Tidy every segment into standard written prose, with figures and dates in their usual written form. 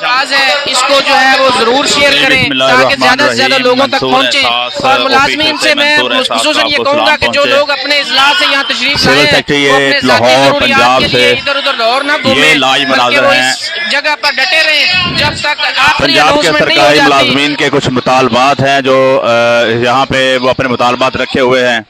आवाज है इसको जो है वो जरूर शेयर करें ताकि ज्यादा से ज्यादा लोगों तक पहुंचे। और मुलाजमीन से मैं खुसूसन ये कहूंगा कि जो लोग अपने इजलास से यहाँ तशरीफ लाए हैं वो अपने ज़ाती ज़रूरियात के लिए इधर उधर दौर ना घूमें, बल्कि वो इस जगह पर डटे रहें जब तक आखिरी अनाउंसमेंट नहीं हो जाती। मुलाजमीन के कुछ मुतालबात हैं जो यहाँ पे वो अपने मुतालबात रखे हुए हैं।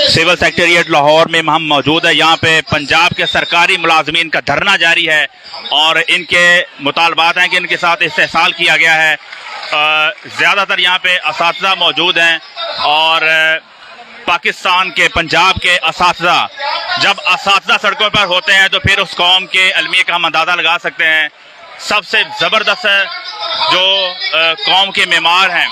सिविल सेक्रेटेरिएट लाहौर में हम मौजूद है। यहाँ पे पंजाब के सरकारी मुलाजमीन का धरना जारी है और इनके मुतालबात हैं कि इनके साथ इस्तेहसाल किया गया है। ज़्यादातर यहाँ पे असातिज़ा मौजूद हैं और पाकिस्तान के पंजाब के असातिज़ा, जब असातिज़ा सड़कों पर होते हैं तो फिर उस कौम के अलमिया का हम अंदाज़ा लगा सकते हैं। सबसे ज़बरदस्त जो कौम के मेमार हैं,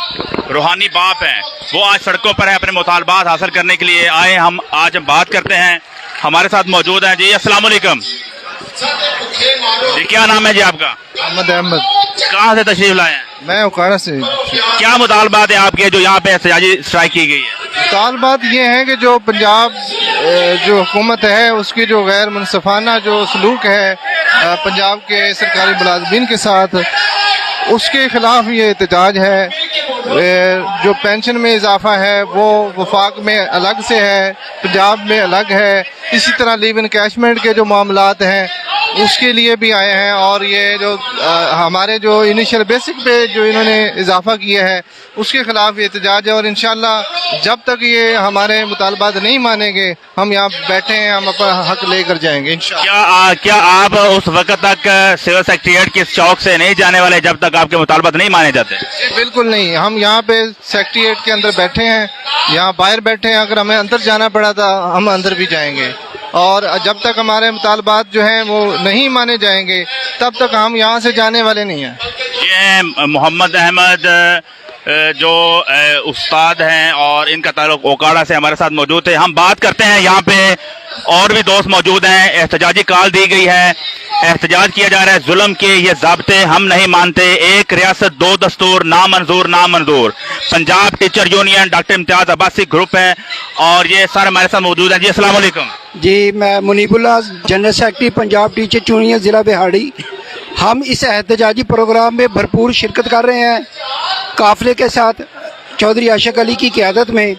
रूहानी बाप हैं, वो आज सड़कों पर है अपने मुतालबात हासिल करने के लिए आए। हम आज बात करते हैं, हमारे साथ मौजूद हैं जी। अस्सलाम वालेकुम जी, क्या नाम है जी आपका? अहमद। कहाँ से तशरीफ लाए हैं? मैं उकाड़ा से। क्या मुतालबात है आपके जो यहाँ पे एहतजाजी स्ट्राइक की गई है? मुतालबात ये है कि जो पंजाब जो हुकूमत है उसकी जो गैर मुनसफाना जो सलूक है पंजाब के सरकारी मुलाजमीन के साथ, उसके खिलाफ ये एहतजाज है। जो पेंशन में इजाफा है वो वफाक में अलग से है, पंजाब में अलग है। इसी तरह लिव इनकैशमेंट के जो मामलात हैं उसके लिए भी आए हैं। और ये जो हमारे जो इनिशियल बेसिक पे जो इन्होंने इजाफा किया है उसके खिलाफ एहतजाज है। और इंशाल्लाह जब तक ये हमारे मुतालबात नहीं मानेंगे हम यहाँ बैठे हैं, हम अपना हक लेकर जाएंगे इंशाल्लाह। क्या आप उस वक्त तक सिविल सेक्रेटेरिएट के चौक से नहीं जाने वाले जब तक आपके मुतालबात नहीं माने जाते? बिल्कुल नहीं, हम यहाँ पे सेक्रेटेरिएट के अंदर बैठे हैं, यहाँ बाहर बैठे हैं। अगर हमें अंदर जाना पड़ा था हम अंदर भी जाएंगे और जब तक हमारे मुतालबात जो हैं वो नहीं माने जाएंगे तब तक हम यहाँ से जाने वाले नहीं हैं। ये मोहम्मद अहमद जो उस्ताद हैं और इनका ताल्लुक ओकाड़ा से हमारे साथ मौजूद थे। हम बात करते हैं, यहाँ पे और भी दोस्त मौजूद हैं। एहतजाजी कॉल दी गई है, एहतजाज किया जा रहा है जुल्म के ये ज़ाब्ते हम नहीं मानते, एक रियासत दो दस्तूर नामंजूर नामंजूर। Punjab teacher union doctor Imtiaz Abbasi group है और ये सर हमारे साथ मौजूद हैं जी। अस्सलाम वालेकुम जी, मैं Munibullah general secretary Punjab teacher union ज़िला बिहाड़ी। हम इस एहतजाजी प्रोग्राम में भरपूर शिरकत कर रहे हैं काफ़िले के साथ। चौधरी आशिक अली की क़यादत में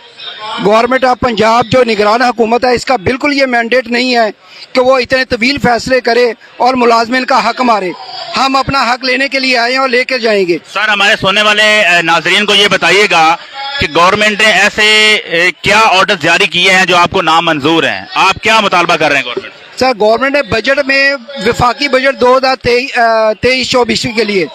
गवर्नमेंट ऑफ पंजाब जो निगरान हुकूमत है, इसका बिल्कुल ये मैंडेट नहीं है कि वो इतने तवील फैसले करे और मुलाजमिन का हक मारे। हम अपना हक लेने के लिए आए हैं और लेकर जाएंगे। सर हमारे सुनने वाले नाजरीन को ये बताइएगा कि गवर्नमेंट ने ऐसे क्या ऑर्डर जारी किए हैं जो आपको नामंजूर हैं? आप क्या मुतालबा कर रहे हैं गवर्नमेंट से? सर, गवर्नमेंट ने बजट में विफाकी बजट 2023-24 के लिए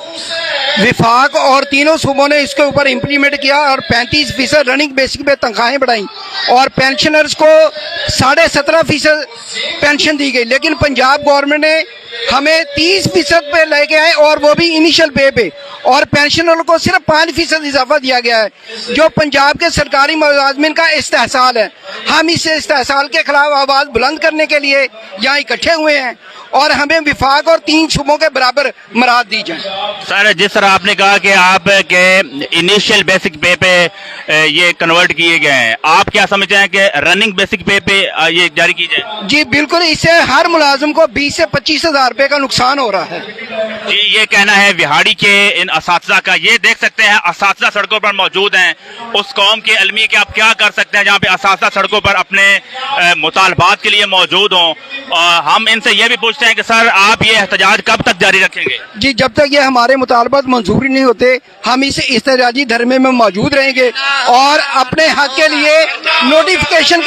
विफाक और तीनों सूबों ने इसके ऊपर इम्प्लीमेंट किया और 35% रनिंग बेसिक पे तनख्वाहें बढ़ाई और पेंशनर्स को 17.5% पेंशन दी गई। लेकिन पंजाब गवर्नमेंट ने हमें 30% पे लेके आए और वो भी इनिशियल पे और पेंशनरों को सिर्फ 5% इजाफा दिया गया है, जो पंजाब के सरकारी मुलाजमिन का इस्तेहसाल है। हम इस इस्तेहसाल के खिलाफ आवाज़ बुलंद करने के लिए यहाँ इकट्ठे हुए हैं और हमें विफाक और 3 सूबों के बराबर मराद दी जाए। सर, जिस तरह आपने कहा कि आप के इनिशियल बेसिक पे ये कन्वर्ट किए गए हैं, आप क्या समझते हैं कि रनिंग बेसिक पे ये जारी की जाए? जी बिल्कुल, इससे हर मुलाजिम को 20 से 25 हज़ार रुपये का नुकसान हो रहा है। जी, ये कहना है बिहाड़ी के इन असातिज़ा का। ये देख सकते हैं असातिज़ा सड़कों पर मौजूद हैं। उस कौम के अलमी के आप क्या कर सकते हैं जहाँ पे असातिज़ा सड़कों पर अपने मुतालबात के लिए मौजूद हों। हम इनसे ये भी पूछते हैं कि सर आप ये एहतजाज कब तक जारी रखेंगे? जी, जब तक ये हमारे मुतालबात मंजूरी नहीं होते हम इस एहतजाजी धरने में मौजूद रहेंगे और अपने हक के लिए नोटिफिकेशन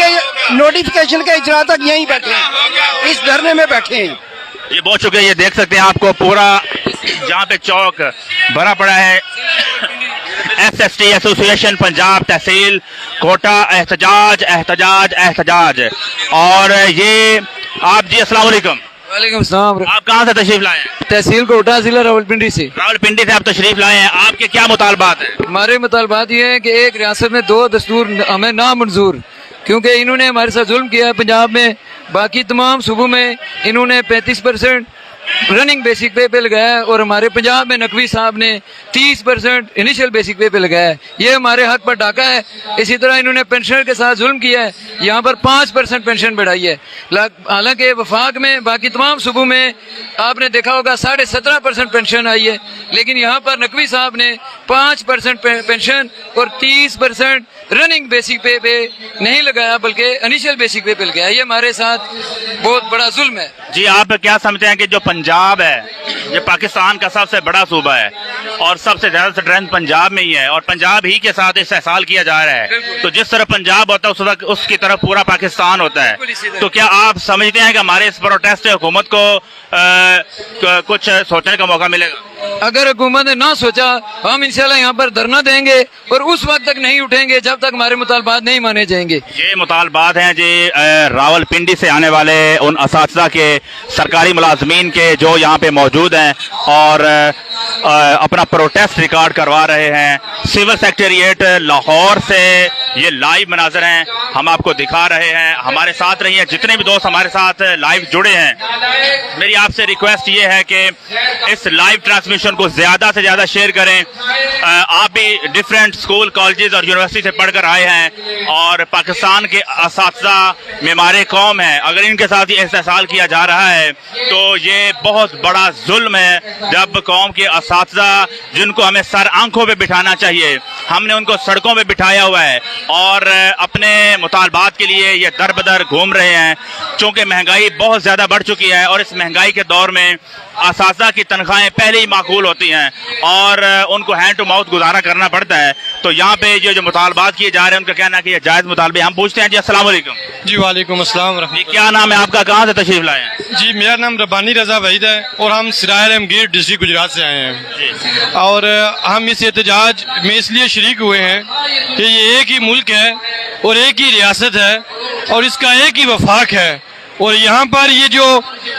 के इजरा तक यहीं बैठे हैं, इस धरने में बैठे हैं। ये बहुत शुक्रिया। ये देख सकते हैं आपको पूरा जहाँ पे चौक भरा पड़ा है। SST एसोसिएशन पंजाब तहसील कोटा, एहतजाज एहतजाज एहतजाज। और ये आप जी अस्सलाम वालेकुम। वालेकुम सलाम। आप कहाँ से तशरीफ लाए हैं? तहसील कोटा, जिला रावलपिंडी से। रावलपिंडी से आप तशरीफ लाए हैं, आपके क्या मुतालबात हैं? हमारे मुतालबात ये है कि एक रियासत में 2 दस्तूर हमें नामंजूर, क्योंकि इन्होंने हमारे साथ जुल्म किया है पंजाब में। बाकी तमाम सूबों में इन्होंने 35% रनिंग बेसिक पे लगाया है, और हमारे पंजाब में नकवी साहब ने 30% इनिशियल बेसिक पे लगाया है। ये हमारे हक पर डाका है। इसी तरह इन्होंने पेंशनर के साथ जुल्म किया है, यहाँ पर 5% पेंशन बढ़ाई है। हालांकि वफाक में बाकी तमाम सूबों में आपने देखा होगा 17.5% पेंशन आई है, लेकिन यहाँ पर नकवी साहब ने 5% पेंशन और 30% रनिंग बेसिक पे नहीं लगाया, बल्कि इनिशियल बेसिक पे लगाया। ये हमारे साथ बहुत बड़ा जुल्म है। जी, आप क्या समझते हैं कि जो पंजाब है, ये पाकिस्तान का सबसे बड़ा सूबा है और सबसे ज्यादा स्ट्रेंथ पंजाब में ही है, और पंजाब ही के साथ इस्तेहसाल किया जा रहा है, तो जिस तरह पंजाब होता है उस वक्त उसकी तरफ पूरा पाकिस्तान होता है। तो क्या आप समझते हैं कि हमारे इस प्रोटेस्ट से हुकूमत को कुछ सोचने का मौका मिलेगा? अगर हुकूमत ने ना सोचा, हम इंशाल्लाह यहाँ पर धरना देंगे और उस वक्त तक नहीं उठेंगे जब तक हमारे मुतालबात नहीं माने जाएंगे। ये मुतालबात हैं जी रावलपिंडी से आने वाले उन असातिज़ा के, सरकारी मुलाजमीन के जो यहाँ पे मौजूद हैं और अपना प्रोटेस्ट रिकॉर्ड करवा रहे हैं। सिविल सेक्रेटेरिएट लाहौर से ये लाइव मनाजर हैं, हम आपको दिखा रहे हैं। हमारे साथ रहिए, जितने भी दोस्त हमारे साथ लाइव जुड़े हैं, मेरी आपसे रिक्वेस्ट ये है कि इस लाइव ट्रांसमिशन को ज़्यादा से ज़्यादा शेयर करें। आप भी डिफरेंट स्कूल, कॉलेजेस और यूनिवर्सिटी से पढ़कर आए हैं और पाकिस्तान के असातिज़ा मेमारे कौम हैं। अगर इनके साथ ये इस्तेहसाल किया जा रहा है तो ये बहुत बड़ा जुल्म है। जब कौम के असातिज़ा जिनको हमें सर आंखों पे बिठाना चाहिए, हमने उनको सड़कों पे बिठाया हुआ है और अपने मुतालबात के लिए ये दर बदर घूम रहे हैं। चूँकि महंगाई बहुत ज़्यादा बढ़ चुकी है और इस महंगाई के दौर में असातिज़ा की तनख्वाहें पहले ही माकूल होती हैं और उनको हैंड टू माउथ गुजारा करना पड़ता है। तो यहाँ पे ये जो मुतालबात किए जा रहे हैं उनका कहना है कि ये जायज़ मुतालबे। हम पूछते हैं जी, अस्सलाम वालेकुम। जी वालेकुम अस्सलाम। जी, क्या नाम है आपका, कहाँ से तशरीफ लाए हैं? जी, मेरा नाम रब्बानी रजा वहीद है और हम सराय रहमगीर डिस्ट्रिक्ट गुजरात से आए हैं। और हम इस एहतजाज में इसलिए शरीक हुए हैं कि ये एक ही मुल्क है और एक ही रियासत है और इसका एक ही वफाक है, और यहाँ पर ये जो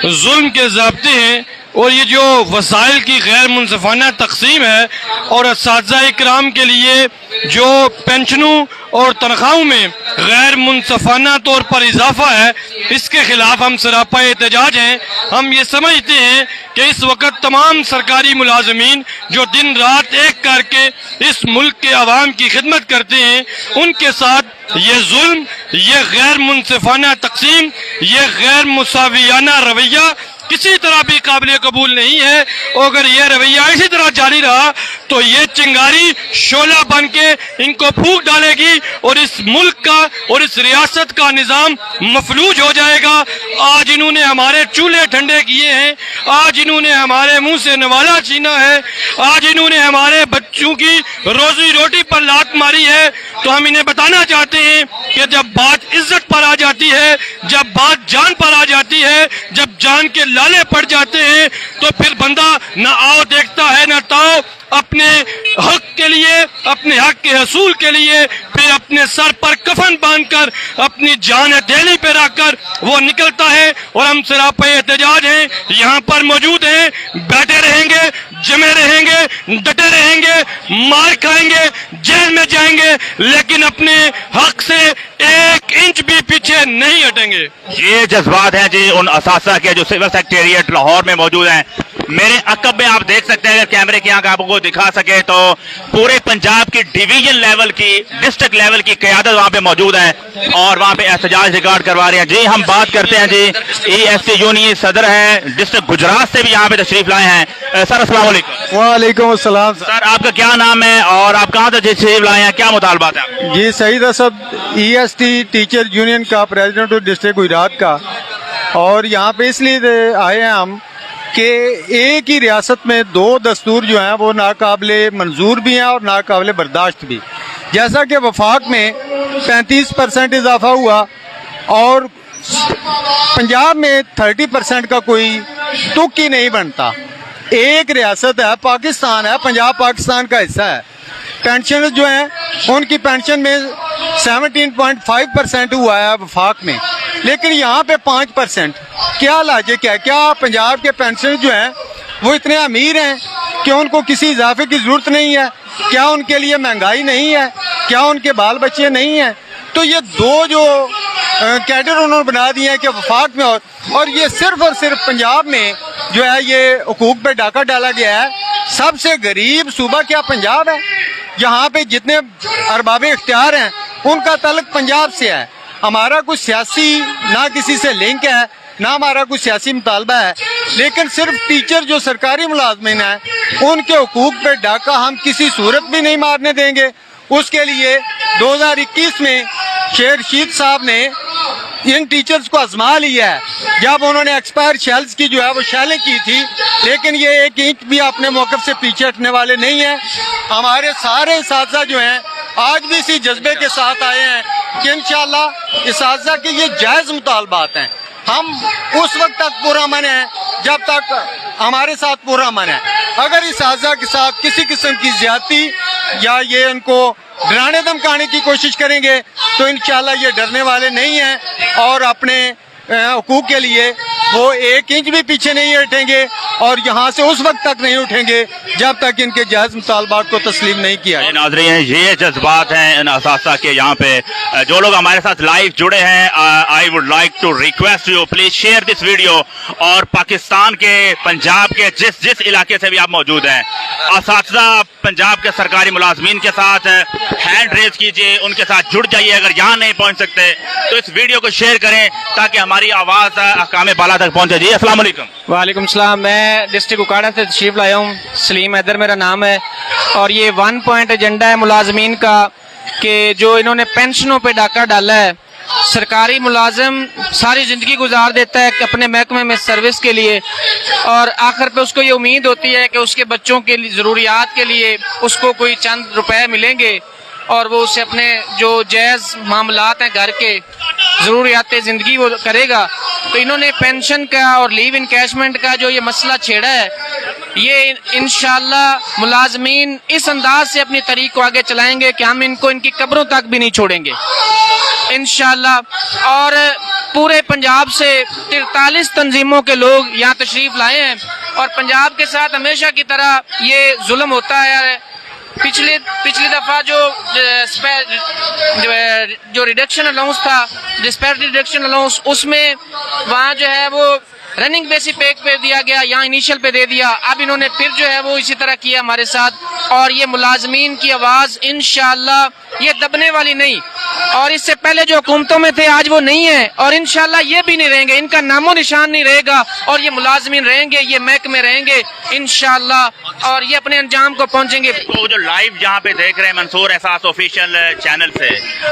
जुल्म के ज़ाब्ते हैं और ये जो वसाइल की गैर मुनसफाना तकसीम है और असातिज़ा इकराम के लिए जो पेंशनों और तनख्वाहों में गैर मुनसफाना तौर पर इजाफा है, इसके खिलाफ हम सरापा एहतजाज हैं। हम ये समझते हैं कि इस वक्त तमाम सरकारी मुलाजमीन जो दिन रात एक करके इस मुल्क के अवाम की खिदमत करते हैं, उनके साथ ये जुल्म, ये गैर मुनसफाना तकसीम, ये गैर मुसावियाना रवैया किसी तरह भी काबिल कबूल नहीं है। और अगर यह रवैया इसी तरह जारी रहा तो ये चिंगारी शोला बन के इनको फूंक डालेगी और इस मुल्क का और इस रियासत का निज़ाम मफलूज हो जाएगा। आज इन्होंने हमारे चूल्हे ठंडे किए हैं, आज इन्होंने हमारे मुंह से नवाला छीना है, आज इन्होंने हमारे बच्चों की रोजी रोटी पर लात मारी है। तो हम इन्हें बताना चाहते हैं कि जब बात इज्जत पर आ जाती है, जब बात जान पर आ जाती है, जब जान के लाले पड़ जाते हैं, तो फिर बंदा न आओ देखता है न ताओ। अपने हक के लिए, अपने हक के हसूल के लिए फिर अपने सर पर कफन बांधकर अपनी जान हथेली पे रखकर वो निकलता है। और हम सरापा एहतजाज हैं, यहाँ पर मौजूद हैं, बैठे रहेंगे, जमे रहेंगे, डटे रहेंगे, मार खाएंगे, जेल में जाएंगे, लेकिन अपने हक से एक इंच भी पीछे नहीं हटेंगे। ये जज्बात हैं जी उन असातिज़ा के जो सिविल सेक्रेटेरिएट लाहौर में मौजूद हैं। मेरे अकब में आप देख सकते हैं, अगर कैमरे की आंख आपको दिखा सके तो पूरे पंजाब की डिवीजन लेवल की, डिस्ट्रिक्ट लेवल की क़यादत वहाँ पे मौजूद है और वहाँ पे एहतजाज रिकॉर्ड करवा रहे हैं। जी, हम बात करते हैं जी, EFC यूनियन सदर है डिस्ट्रिक्ट गुजरात से भी यहाँ पे तशरीफ लाए हैं। सर अस्सलाम वालेकुम। वालेकुम अस्सलाम। सर, आपका क्या नाम है और आप कहाँ से तशरीफ लाए हैं, क्या मुतालबात है आपके? जी, Saeed Asad, EST teacher union का प्रेसिडेंट हूँ डिस्ट्रिक्ट गुजरात का। और यहाँ पे इसलिए आए हैं हम कि एक ही रियासत में दो दस्तूर जो हैं वो नाकाबिले मंजूर भी हैं और नाकाबिले बर्दाश्त भी। जैसा कि वफाक में 35% इजाफा हुआ और पंजाब में 30% का कोई तुक ही नहीं बनता। एक रियासत है, पाकिस्तान है, पंजाब पाकिस्तान का हिस्सा है। पेंशन जो हैं उनकी पेंशन में 17.5% हुआ है वफाक में, लेकिन यहाँ पे 5%। क्या लॉजिक है? क्या पंजाब के पेंशन जो हैं वो इतने अमीर हैं कि उनको किसी इजाफे की ज़रूरत नहीं है? क्या उनके लिए महंगाई नहीं है? क्या उनके बाल बच्चे नहीं हैं? तो ये दो जो कैडर उन्होंने बना दिए हैं कि वफाक में और ये सिर्फ और सिर्फ पंजाब में जो है ये हुकूक पे डाका डाला गया है। सबसे गरीब सूबा क्या पंजाब है? यहाँ पे जितने अरबाब इख्तियार हैं उनका तल्लुक पंजाब से है। हमारा कुछ सियासी ना किसी से लिंक है ना हमारा कुछ सियासी मुतालबा है, लेकिन सिर्फ टीचर जो सरकारी मुलाजमिन हैं उनके हुकूक पे डाका हम किसी सूरत भी नहीं मारने देंगे। उसके लिए 2021 में शेर रशीद साहब ने इन टीचर्स को आजमा लिया है जब उन्होंने एक्सपायर शेल्स की जो है वो शैलें की थी, लेकिन ये एक इंच भी अपने मौक़िफ़ से पीछे हटने वाले नहीं हैं। हमारे सारे इस्तिज़ा जो हैं आज भी इसी जज्बे के साथ आए हैं कि इंशाअल्लाह इस्तिज़ा के ये जायज़ मुतालबात हैं। हम उस वक्त तक पुरअमन हैं जब तक हमारे साथ पुरअमन है। अगर इस आज़ा के साथ किसी किस्म की ज्यादती या ये इनको डराने धमकाने की कोशिश करेंगे तो इंशाल्लाह ये डरने वाले नहीं हैं और अपने हुकूक के लिए वो एक इंच भी पीछे नहीं हटेंगे और यहाँ से उस वक्त तक नहीं उठेंगे जब तक इनके जायज़ मुतालबात को तस्लीम नहीं किया। नाज़रीन, ये जज्बात हैं इन असासा के। यहाँ पे जो लोग हमारे साथ लाइव जुड़े हैं, I would like to request you please share this video. और पाकिस्तान के पंजाब के जिस जिस इलाके से भी आप मौजूद हैं, असातिज़ा पंजाब के सरकारी मुलाजमीन के साथ हैंड रेज कीजिए, उनके साथ जुड़ जाइए। अगर यहाँ नहीं पहुँच सकते तो इस वीडियो को शेयर करें ताकि हमारी आवाज़ अहकाम बाला तक पहुँचे। जी अस्सलाम वालेकुम। वालेकुम सलाम। मैं डिस्ट्रिक्ट उकाड़ा से तशरीफ लाया हूँ। सलीम हैदर मेरा नाम है और ये 1 पॉइंट एजेंडा है मुलाजमीन का कि जो इन्होंने पेंशनों पे डाका डाला है। सरकारी मुलाजिम सारी ज़िंदगी गुजार देता है अपने महकमे में सर्विस के लिए और आखिर पे उसको ये उम्मीद होती है कि उसके बच्चों के ज़रूरियात के लिए उसको कोई चंद रुपए मिलेंगे और वो उससे अपने जो जायज़ मामलात हैं घर के ज़रूरियात ज़िंदगी वो करेगा। तो इन्होंने पेंशन का और लीव इनकैशमेंट का जो ये मसला छेड़ा है, ये इंशाअल्लाह मुलाजमीन इस अंदाज से अपनी तहरीक को आगे चलाएंगे कि हम इनको इनकी कब्रों तक भी नहीं छोड़ेंगे इंशाअल्लाह। और पूरे पंजाब से 43 तंजीमों के लोग यहाँ तशरीफ लाए हैं और पंजाब के साथ हमेशा की तरह ये जुल्म होता है। पिछली दफ़ा जो रिडक्शन अलाउंस था, डिस्पैरिटी रिडक्शन अलाउंस, उसमें वहाँ जो है वो रनिंग बेसिक पे दिया गया, यहाँ इनिशियल पे दे दिया। अब इन्होंने फिर जो है वो इसी तरह किया हमारे साथ और ये मुलाजमीन की आवाज़ इंशाअल्लाह ये दबने वाली नहीं। और इससे पहले जो हुकूमतों में थे आज वो नहीं है और इंशाअल्लाह ये भी नहीं रहेंगे, इनका नामो निशान नहीं रहेगा और ये मुलाजमीन रहेंगे, ये महकमे रहेंगे इंशाअल्लाह और ये अपने अंजाम को पहुँचेंगे। तो जो लाइव जहाँ पे देख रहे हैं मंसूर एहसास ऑफिशियल चैनल से,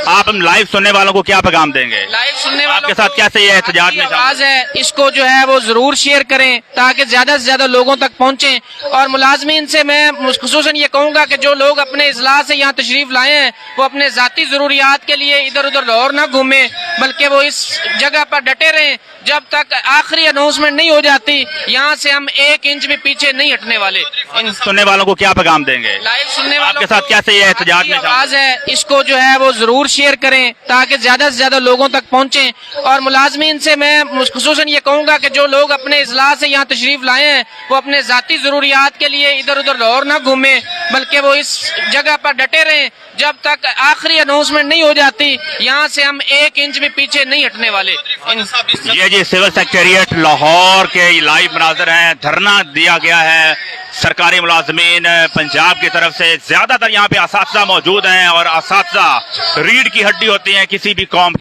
आप हम लाइव सुनने वालों को क्या पैगाम देंगे? लाइव सुनने वालों आपके साथ कैसे ये एहतजाज में आवाज़ है, इसको जो है वो जरूर शेयर करें ताकि ज्यादा से ज्यादा लोगों तक पहुंचे। और मुलाजमीन से मैं खुसूसन ये कहूंगा कि जो लोग अपने इजलास से यहाँ तशरीफ लाए हैं वो अपने जाती जरूरियात के लिए इधर उधर लाहौर ना घूमे, बल्कि वो इस जगह पर डटे रहें जब तक आखिरी अनाउंसमेंट नहीं हो जाती। यहाँ से हम 1 इंच भी पीछे नहीं हटने वाले। सुनने वालों को क्या पैगाम देंगे? लाइव सुनने वालों आपके साथ कैसे ये एहतजाज में आवाज़ है, इसको जो है वो जरूर शेयर करें ताकि ज्यादा से ज्यादा लोगों तक पहुंचे। और मुलाजमीन से मैं खुसूसन ये कहूंगा कि जो लोग अपने इजलास से यहाँ तशरीफ लाए हैं वो अपने जाती जरूरियात के लिए इधर उधर लाहौर ना घूमे, बल्कि वो इस जगह पर डटे रहें जब तक आखिरी अनाउंसमेंट नहीं हो जाती। यहाँ से हम 1 इंच भी पीछे नहीं हटने वाले। ये सिविल सेक्रेटेरिएट लाहौर के लाइव मनाजर हैं। धरना दिया गया है सरकारी मुलाजमीन पंजाब की तरफ से। ज्यादातर यहाँ पे असातिज़ा मौजूद हैं और असातिज़ा रीढ़ की हड्डी होती हैं किसी भी कौम